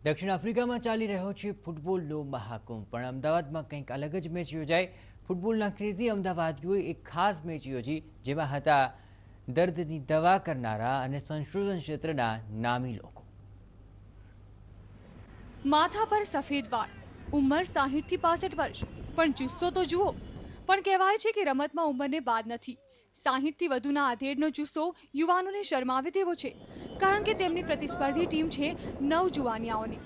દક્ષિણ આફ્રિકામાં ચાલી રહ્યો છે ફૂટબોલનો મહાકુંભ, પણ અમદાવાદમાં કંઈક અલગ જ મેચ યોજાઈ। ફૂટબોલના ક્રેઝી અમદાવાદીઓએ એક ખાસ મેચ યોજી, જેમાં હતા દર્દની દવા કરનારા અને સંશોધન ક્ષેત્રના નામી લોકો। માથા પર સફેદ વાળ, ઉંમર 60 થી 65 વર્ષ, પણ જુસ્સો તો જુઓ। પણ કહેવાય છે કે રમતમાં ઉંમરને બાદ નથી। 60 થી વધુના આધેડનો જુસ્સો યુવાનોને શરમાવે તેવો છે, કારણ કે તેમની પ્રતિસ્પર્ધી ટીમ છે નવજુવાનિયાઓની।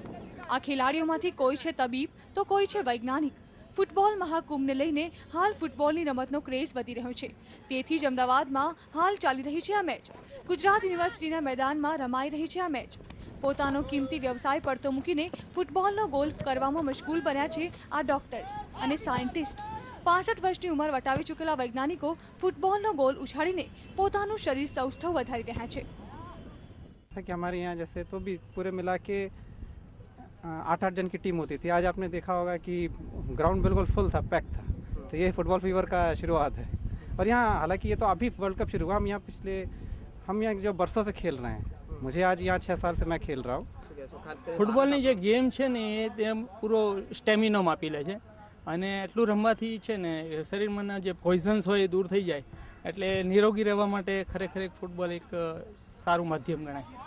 આ ખેલાડીઓમાંથી કોઈ છે તબીબ તો કોઈ છે વૈજ્ઞાનિક। ફૂટબોલ મહાકુંભને લઈને હાલ ફૂટબોલની રમતનો ક્રેઝ વધી રહ્યો છે। તેથી જ અમદાવાદમાં હાલ ચાલી રહી છે આ મેચ। ગુજરાત યુનિવર્સિટીના મેદાનમાં રમાઈ રહી છે આ મેચ। પોતાનો કિંમતી વ્યવસાય પડતો મૂકીને ફૂટબોલનો ગોલ કરવામાં મશગુલ બન્યા છે આ ડોક્ટર્સ અને સાયન્ટિસ્ટ। 65 વર્ષની ઉંમર વટાવી ચૂકેલા વૈજ્ઞાનિકો ફૂટબોલનો ગોલ ઉછાળીને પોતાનું શરીર સૌષ્ઠવ વધારી રહ્યા છે। कि हमारे यहाँ जैसे तो भी पूरे मिला के 8-8 जन की टीम होती थी। आज आपने देखा होगा कि ग्राउंड बिल्कुल फुल था, पैक था। तो ये फुटबॉल फीवर का शुरुआत है। और यहाँ हालांकि ये तो अभी वर्ल्ड कप शुरू हुआ, हम यहाँ जो बरसों से खेल रहे हैं। मुझे आज यहाँ 6 साल से मैं खेल रहा हूँ। ફૂટબોલની જે ગેમ છે ને એ તે પૂરો સ્ટેમિનો માપી લે છે અને એટલું રમવાથી છે ને શરીરમાંના જે પોઈઝન્સ હોય એ દૂર થઈ જાય, એટલે નિરોગી રહેવા માટે ખરેખર એક ફૂટબોલ એક સારું માધ્યમ ગણાય।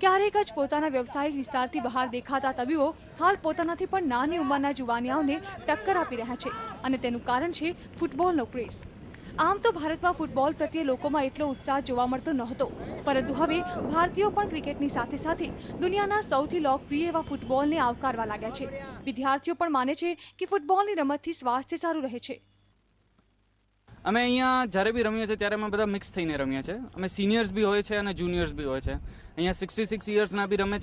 ક્યારેક જ પોતાના વ્યવસાયિક વિસ્તારથી બહાર દેખાતા તબીબો હાલ પોતાનાથી પણ નાની ઉંમરના જુવાનિયાઓને ટક્કર આપી રહ્યા છે, અને તેનું કારણ છે ફૂટબોલનો ક્રેઝ। આમ તો ભારતમાં ફૂટબોલ પ્રત્યે લોકોમાં એટલો ઉત્સાહ જોવા મળતો નહોતો, પરંતુ હવે ભારતીયો પણ ક્રિકેટની સાથે સાથે દુનિયાના સૌથી લોકપ્રિય એવા ફૂટબોલને આવકારવા લાગ્યા છે। વિદ્યાર્થીઓ પણ માને છે કે ફૂટબોલની રમતથી સ્વાસ્થ્ય સારું રહે છે। અમે અહીંયા જ્યારે બી રમીએ છીએ ત્યારે અમે બધા મિક્સ થઈને રમીએ છીએ। અમે સિનિયર્સ બી હોય છે અને જુનિયર્સ બી હોય છે। અહીંયા 66 યર્સના બી રમે